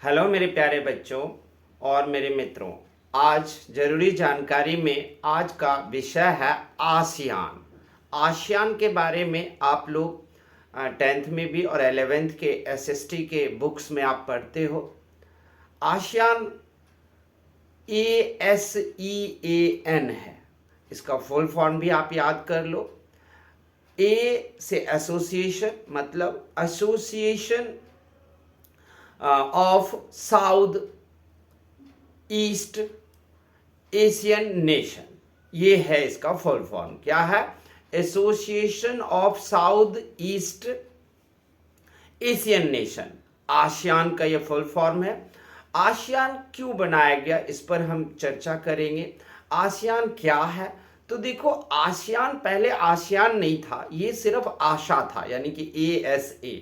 Hello मेरे प्यारे बच्चों और मेरे मित्रों। आज जरूरी जानकारी में आज का विषय है आसियान। आसियान के बारे में आप लोग 10th में भी और 11th के एसएसटी के बुक्स में आप पढ़ते हो। आसियान ASEAN है, इसका फुल फॉर्म भी आप याद कर लो। ए से एसोसिएशन, मतलब association of south east Asian nation, ये है इसका फुल फॉर्म। क्या है? Association of south east Asian nation, ASEAN का ये फुल फॉर्म है। आसियान क्यों बनाया गया, इस पर हम चर्चा करेंगे। आसियान क्या है? तो देखो, आसियान पहले आसियान नहीं था, ये सिर्फ आशा था, यानी कि ASA।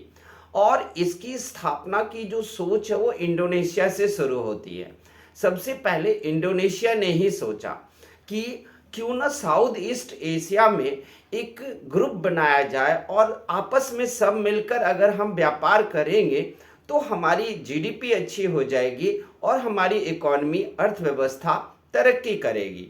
और इसकी स्थापना की जो सोच है वो इंडोनेशिया से शुरू होती है। सबसे पहले इंडोनेशिया ने ही सोचा कि क्यों ना साउथ ईस्ट एशिया में एक ग्रुप बनाया जाए और आपस में सब मिलकर अगर हम व्यापार करेंगे तो हमारी GDP अच्छी हो जाएगी और हमारी इकोनॉमी, अर्थव्यवस्था तरक्की करेगी।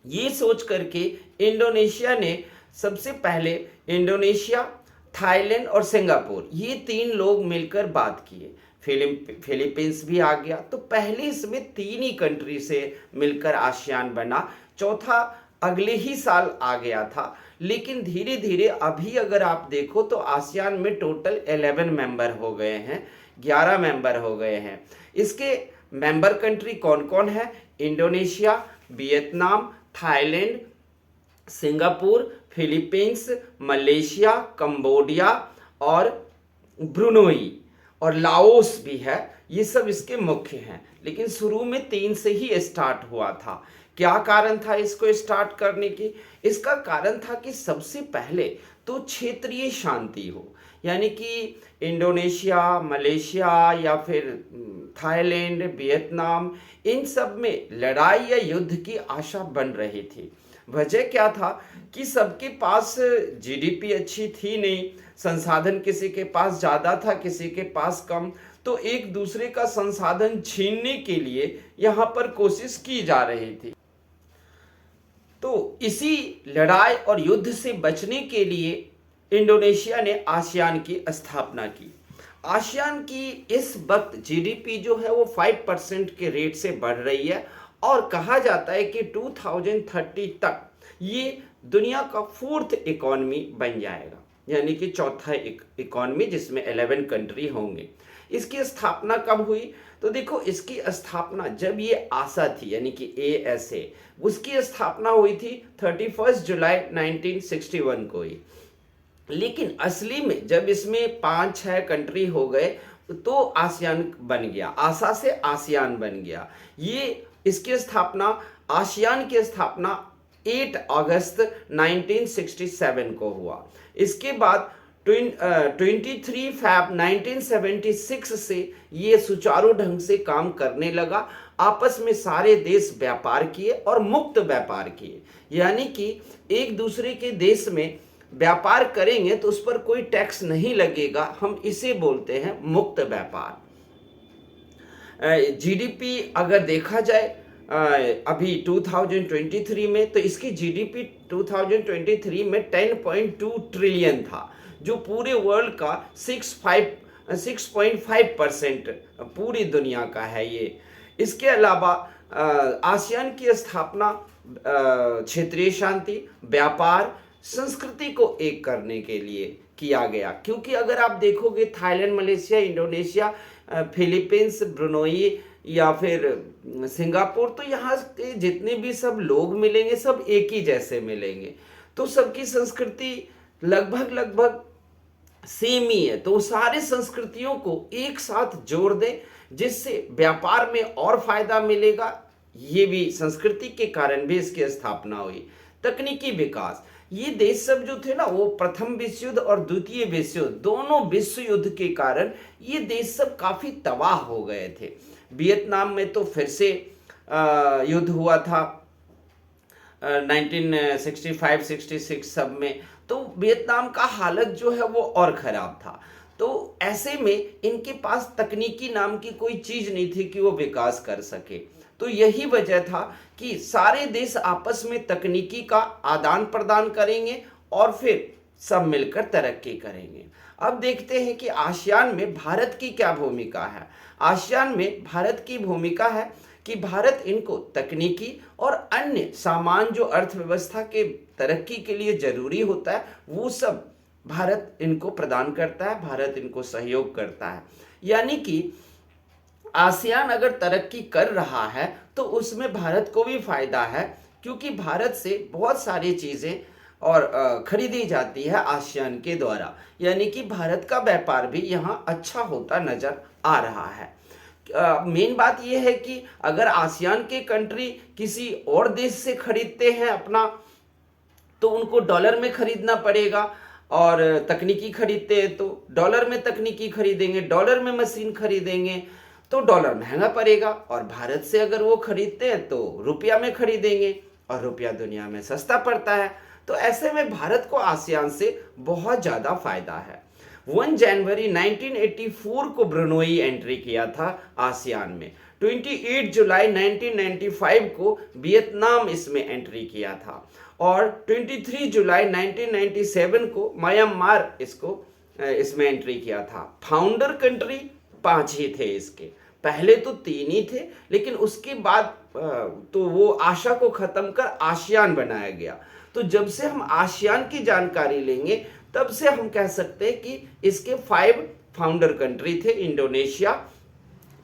ये सोच करके इंडोनेशिया ने सबसे पहले इंडोनेशिया, थाईलैंड और सिंगापुर, ये 3 लोग मिलकर बात किए। फिलीपींस भी आ गया। तो पहले इसमें 3 ही कंट्री से मिलकर आसियान बना, चौथा अगले ही साल आ गया था। लेकिन धीरे धीरे अभी अगर आप देखो तो आसियान में टोटल 11 मेंबर हो गए हैं, 11 मेंबर हो गए हैं। इसके मेंबर कंट्री कौन कौन है? Indonesia, Vietnam, Thailand, Singapore, Philippines, Malaysia, Cambodia और ब्रुनोई और लाओस भी है। ये सब इसके मुख्य हैं। लेकिन शुरू में 3 से ही स्टार्ट हुआ था। क्या कारण था इसको स्टार्ट करने की? इसका कारण था कि सबसे पहले तो क्षेत्रीय शांति हो, यानी कि इंडोनेशिया, मलेशिया या फिर थाईलैंड, वियतनाम, इन सब में लड़ाई या युद्ध की आशा बन रही थी। वजह क्या था कि सबके पास GDP अच्छी थी नहीं, संसाधन किसी के पास ज़्यादा था, किसी के पास कम। तो एक दूसरे का संसाधन छीनने के लिए यहाँ पर कोशिश की जा रही थी। तो इसी लड़ाई और युद्ध से बचने के लिए इंडोनेशिया ने आसियान की स्थापना की। आसियान की इस वक्त GDP जो है वो 5% के रेट से बढ़ रही है और कहा जाता है कि 2030 तक ये दुनिया का 4th इकोनॉमी बन जाएगा, यानी कि चौथा इकोनॉमी जिसमें 11 कंट्री होंगे। इसकी स्थापना कब हुई? तो देखो, इसकी स्थापना जब ये आशा थी, यानी कि ASA, उसकी स्थापना हुई थी 31 जुलाई 1961 को ही। लेकिन असली में जब इसमें 5-6 कंट्री हो गए तो आसियान बन गया, आशा से आसियान बन गया। ये इसकी स्थापना, आसियान की स्थापना 8 अगस्त 1967 को हुआ। इसके बाद 23 फरवरी 1976 से ये सुचारू ढंग से काम करने लगा। आपस में सारे देश व्यापार किए और मुक्त व्यापार किए, यानी कि एक दूसरे के देश में व्यापार करेंगे तो उस पर कोई टैक्स नहीं लगेगा। हम इसे बोलते हैं मुक्त व्यापार। GDP अगर देखा जाए अभी 2023 में, तो इसकी GDP 2023 में 10.2 ट्रिलियन था, जो पूरे वर्ल्ड का 6.5% पूरी दुनिया का है ये। इसके अलावा आसियान की स्थापना क्षेत्रीय शांति, व्यापार, संस्कृति को एक करने के लिए किया गया। क्योंकि अगर आप देखोगे Thailand, Malaysia, Indonesia, Philippines, Brunei या फिर सिंगापुर, तो यहाँ के जितने भी सब लोग मिलेंगे सब एक ही जैसे मिलेंगे। तो सबकी संस्कृति लगभग सेम ही है। तो सारे संस्कृतियों को एक साथ जोड़ दे जिससे व्यापार में और फायदा मिलेगा। ये भी संस्कृति के कारण भी इसकी स्थापना हुई। तकनीकी विकास, ये देश सब जो थे ना, वो प्रथम विश्व युद्ध और द्वितीय विश्व युद्ध, दोनों विश्व युद्ध के कारण ये देश सब काफी तबाह हो गए थे। वियतनाम में तो फिर से युद्ध हुआ था 1965-66 सब में। तो वियतनाम का हालत जो है वो और ख़राब था। तो ऐसे में इनके पास तकनीकी नाम की कोई चीज नहीं थी कि वो विकास कर सके। तो यही वजह था कि सारे देश आपस में तकनीकी का आदान प्रदान करेंगे और फिर सब मिलकर तरक्की करेंगे। अब देखते हैं कि आसियान में भारत की क्या भूमिका है। आसियान में भारत की भूमिका है कि भारत इनको तकनीकी और अन्य सामान जो अर्थव्यवस्था के तरक्की के लिए जरूरी होता है वो सब भारत इनको प्रदान करता है, भारत इनको सहयोग करता है। यानी कि आसियान अगर तरक्की कर रहा है तो उसमें भारत को भी फायदा है, क्योंकि भारत से बहुत सारी चीजें और खरीदी जाती है आसियान के द्वारा। यानी कि भारत का व्यापार भी यहाँ अच्छा होता नजर आ रहा है। मेन बात यह है कि अगर आसियान के कंट्री किसी और देश से खरीदते हैं अपना, तो उनको डॉलर में खरीदना पड़ेगा, और तकनीकी खरीदते हैं तो डॉलर में तकनीकी खरीदेंगे, डॉलर में मशीन खरीदेंगे तो डॉलर महंगा पड़ेगा। और भारत से अगर वो खरीदते हैं तो रुपया में खरीदेंगे, और रुपया दुनिया में सस्ता पड़ता है। तो ऐसे में भारत को आसियान से बहुत ज़्यादा फायदा है। 1 जनवरी 1984 को ब्रुनोई एंट्री किया था आसियान में। 28 जुलाई 1995 को वियतनाम इसमें एंट्री किया था, और 23 जुलाई 1997 को म्यांमार इसमें एंट्री किया था। फाउंडर कंट्री 5 ही थे इसके, पहले तो 3 ही थे, लेकिन उसके बाद तो वो आशा को खत्म कर आसियान बनाया गया। तो जब से हम आसियान की जानकारी लेंगे तब से हम कह सकते हैं कि इसके 5 फाउंडर कंट्री थे, इंडोनेशिया,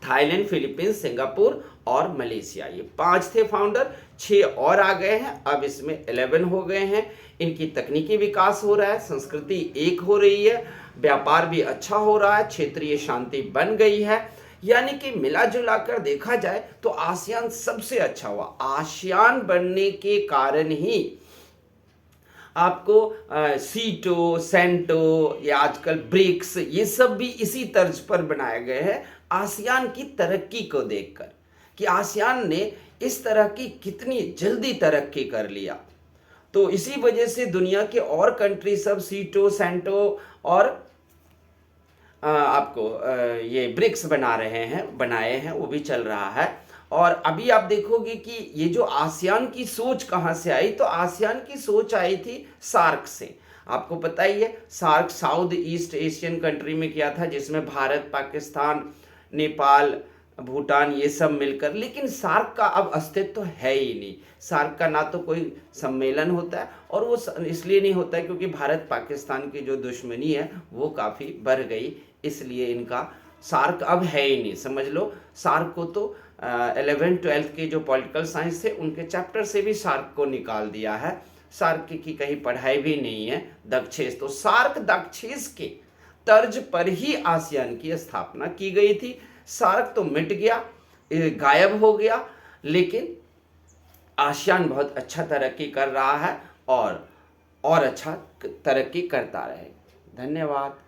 थाईलैंड, फिलीपींस, सिंगापुर और मलेशिया। ये 5 थे फाउंडर, 6 और आ गए हैं, अब इसमें 11 हो गए हैं। इनकी तकनीकी विकास हो रहा है, संस्कृति एक हो रही है, व्यापार भी अच्छा हो रहा है, क्षेत्रीय शांति बन गई है। यानी कि मिला जुला कर देखा जाए तो आसियान सबसे अच्छा हुआ। आसियान बनने के कारण ही आपको सीटो, सेंटो या आजकल ब्रिक्स, ये सब भी इसी तर्ज पर बनाए गए हैं आसियान की तरक्की को देखकर, कि आसियान ने इस तरह की कितनी जल्दी तरक्की कर लिया। तो इसी वजह से दुनिया के और कंट्री सब सीटो, सेंटो और ये ब्रिक्स बनाए हैं, वो भी चल रहा है। और अभी आप देखोगे कि ये जो आसियान की सोच कहाँ से आई, तो आसियान की सोच आई थी सार्क से। आपको पता ही है, SAARC south east Asian country में किया था, जिसमें भारत, पाकिस्तान, नेपाल, भूटान ये सब मिलकर। लेकिन सार्क का अब अस्तित्व है ही नहीं। सार्क का ना तो कोई सम्मेलन होता है, और वो इसलिए नहीं होता है क्योंकि भारत पाकिस्तान की जो दुश्मनी है वो काफ़ी बढ़ गई, इसलिए इनका सार्क अब है ही नहीं। समझ लो, सार्क को तो 11th-12th के जो पॉलिटिकल साइंस थे उनके चैप्टर से भी सार्क को निकाल दिया है। सार्क की कहीं पढ़ाई भी नहीं है। दक्षेस, तो सार्क दक्षेस के तर्ज पर ही आसियान की स्थापना की गई थी। सार्क तो मिट गया, गायब हो गया, लेकिन आसियान बहुत अच्छा तरक्की कर रहा है और अच्छा तरक्की करता रहेगा। धन्यवाद।